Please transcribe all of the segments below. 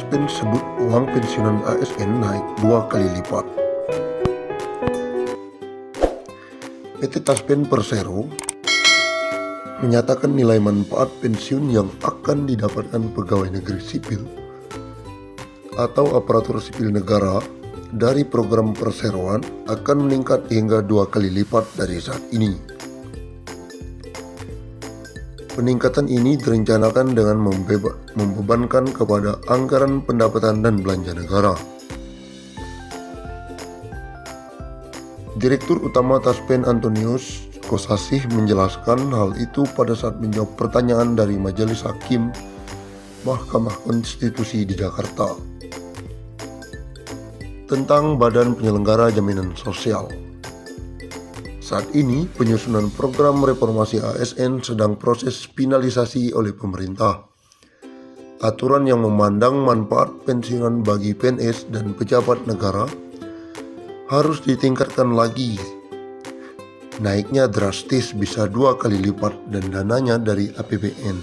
Taspen sebut uang pensiunan ASN naik 2 kali lipat. PT Taspen Persero menyatakan nilai manfaat pensiun yang akan didapatkan pegawai negeri sipil atau aparatur sipil negara dari program perseroan akan meningkat hingga 2 kali lipat dari saat ini. Peningkatan ini direncanakan dengan membebankan kepada anggaran pendapatan dan belanja negara. Direktur Utama Taspen Antonius Kosasih menjelaskan hal itu pada saat menjawab pertanyaan dari Majelis Hakim Mahkamah Konstitusi di Jakarta tentang Badan Penyelenggara Jaminan Sosial. Saat ini, penyusunan program reformasi ASN sedang proses finalisasi oleh pemerintah. Aturan yang memandang manfaat pensiunan bagi PNS dan pejabat negara harus ditingkatkan lagi. Naiknya drastis bisa 2 kali lipat dan dananya dari APBN,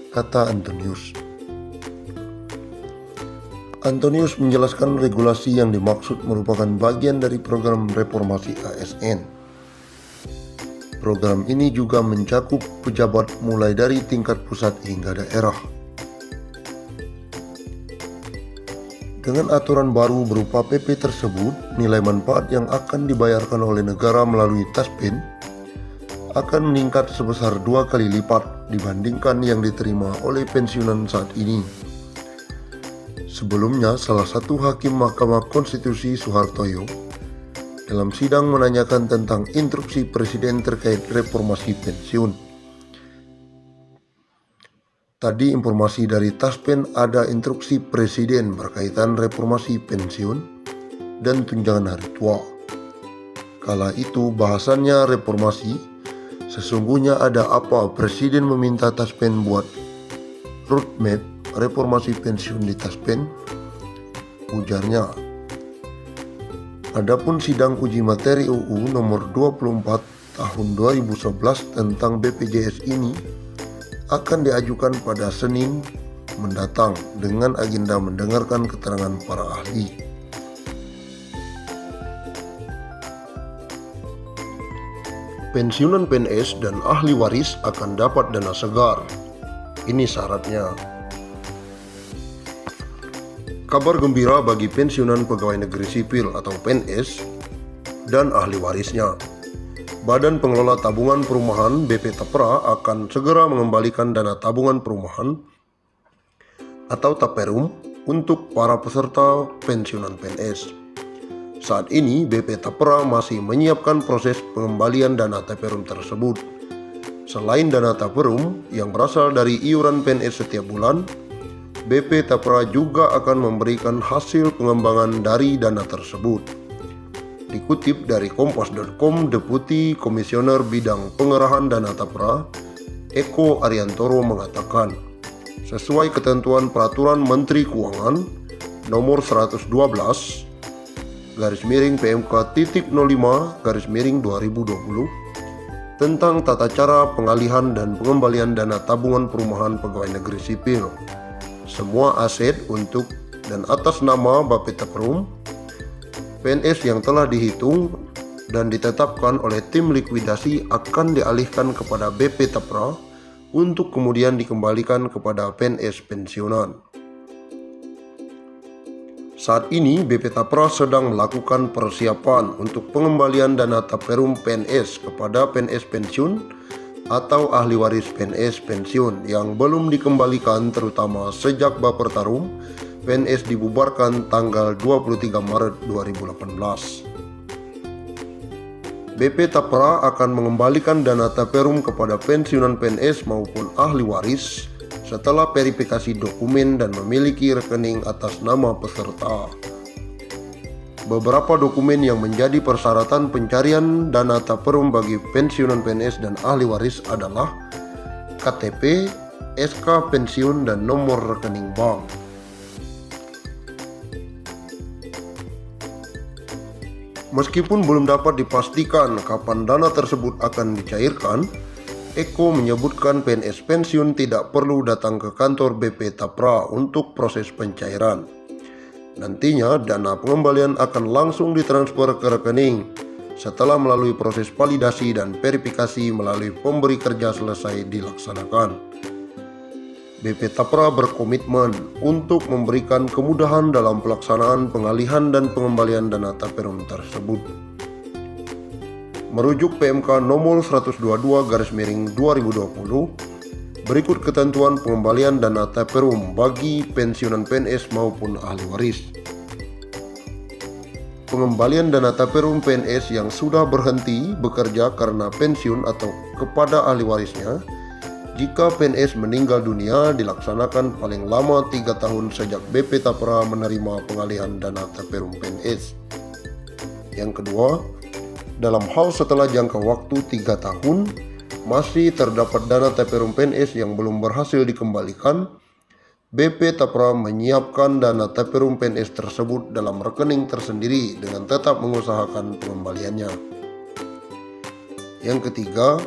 kata Antonius. Antonius menjelaskan regulasi yang dimaksud merupakan bagian dari program reformasi ASN. Program ini juga mencakup pejabat mulai dari tingkat pusat hingga daerah. Dengan aturan baru berupa PP tersebut, nilai manfaat yang akan dibayarkan oleh negara melalui Taspen akan meningkat sebesar 2 kali lipat dibandingkan yang diterima oleh pensiunan saat ini. Sebelumnya, salah satu hakim Mahkamah Konstitusi Soehartoyo dalam sidang menanyakan tentang instruksi Presiden terkait reformasi pensiun. Tadi informasi dari Taspen ada instruksi Presiden berkaitan reformasi pensiun dan tunjangan hari tua. Kala itu bahasannya reformasi, sesungguhnya ada apa Presiden meminta Taspen buat roadmap reformasi pensiun di Taspen? Ujarnya. Adapun sidang uji materi UU nomor 24 tahun 2011 tentang BPJS ini akan diajukan pada Senin mendatang dengan agenda mendengarkan keterangan para ahli. Pensiunan PNS dan ahli waris akan dapat dana segar. Ini syaratnya. Kabar gembira bagi pensiunan pegawai negeri sipil atau PNS dan ahli warisnya. Badan Pengelola Tabungan Perumahan BP Tapra akan segera mengembalikan dana tabungan perumahan atau Taperum untuk para peserta pensiunan PNS. Saat ini BP Tapra masih menyiapkan proses pengembalian dana Taperum tersebut. Selain dana Taperum yang berasal dari iuran PNS setiap bulan, BP Tapra juga akan memberikan hasil pengembangan dari dana tersebut. Dikutip dari kompas.com, Deputi Komisioner Bidang Pengerahan Dana Tapra, Eko Ariantoro mengatakan, sesuai ketentuan Peraturan Menteri Keuangan Nomor 112 /PMK.05/2020 tentang tata cara pengalihan dan pengembalian dana tabungan perumahan pegawai negeri sipil. Semua aset untuk dan atas nama Bapeta Perum PNS yang telah dihitung dan ditetapkan oleh tim likuidasi akan dialihkan kepada BP Tapra untuk kemudian dikembalikan kepada PNS pensiunan. Saat ini BP Tapra sedang melakukan persiapan untuk pengembalian dana Taperum PNS kepada PNS pensiun atau ahli waris PNS pensiun yang belum dikembalikan, terutama sejak Bapertarum PNS dibubarkan tanggal 23 Maret 2018. BP Tapra akan mengembalikan dana Taperum kepada pensiunan PNS maupun ahli waris setelah verifikasi dokumen dan memiliki rekening atas nama peserta. Beberapa dokumen yang menjadi persyaratan pencarian dana Taperum bagi pensiunan PNS dan ahli waris adalah KTP, SK pensiun, dan nomor rekening bank. Meskipun belum dapat dipastikan kapan dana tersebut akan dicairkan, Eko menyebutkan PNS pensiun tidak perlu datang ke kantor BP Tapra untuk proses pencairan. Nantinya dana pengembalian akan langsung ditransfer ke rekening setelah melalui proses validasi dan verifikasi melalui pemberi kerja selesai dilaksanakan. BP Tapra berkomitmen untuk memberikan kemudahan dalam pelaksanaan pengalihan dan pengembalian dana taperum tersebut. Merujuk PMK nomor 122/2020, berikut ketentuan pengembalian dana taperum bagi pensiunan PNS maupun ahli waris. Pengembalian dana taperum PNS yang sudah berhenti bekerja karena pensiun atau kepada ahli warisnya jika PNS meninggal dunia dilaksanakan paling lama 3 tahun sejak BP Tapra menerima pengalihan dana taperum PNS. Yang kedua, dalam hal setelah jangka waktu 3 tahun masih terdapat dana taperum PNS yang belum berhasil dikembalikan, BP Tapra menyiapkan dana taperum PNS tersebut dalam rekening tersendiri dengan tetap mengusahakan pengembaliannya. Yang ketiga,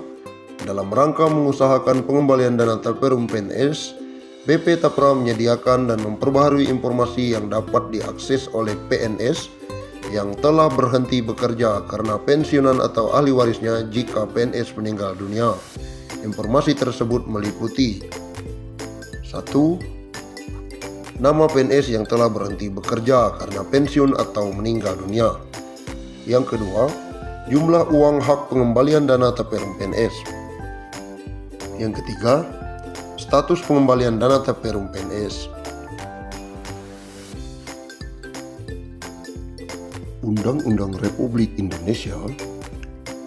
dalam rangka mengusahakan pengembalian dana taperum PNS, BP Tapra menyediakan dan memperbaharui informasi yang dapat diakses oleh PNS yang telah berhenti bekerja karena pensiunan atau ahli warisnya jika PNS meninggal dunia. Informasi tersebut meliputi 1. Nama PNS yang telah berhenti bekerja karena pensiun atau meninggal dunia. Yang kedua, jumlah uang hak pengembalian dana taperum PNS. Yang ketiga, status pengembalian dana taperum PNS. Undang-Undang Republik Indonesia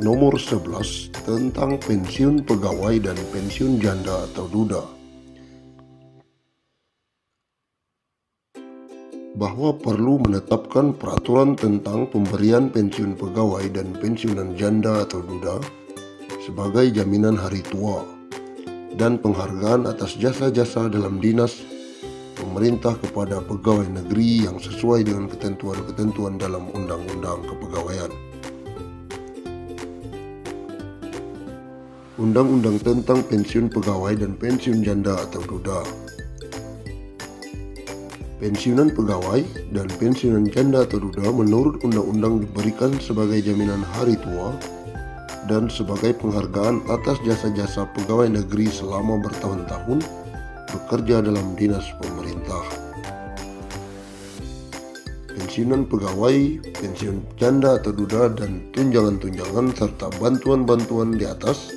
Nomor 11 tentang pensiun pegawai dan pensiun janda atau duda, bahwa perlu menetapkan peraturan tentang pemberian pensiun pegawai dan pensiunan janda atau duda sebagai jaminan hari tua dan penghargaan atas jasa-jasa dalam dinas pemerintah kepada pegawai negeri yang sesuai dengan ketentuan-ketentuan dalam Undang-Undang Kepegawaian. Undang-Undang tentang pensiun pegawai dan pensiun janda atau duda. Pensiunan pegawai dan pensiunan janda atau duda menurut undang-undang diberikan sebagai jaminan hari tua dan sebagai penghargaan atas jasa-jasa pegawai negeri selama bertahun-tahun bekerja dalam dinas pemerintah. Pensiunan pegawai, pensiun janda atau duda, dan tunjangan-tunjangan serta bantuan-bantuan di atas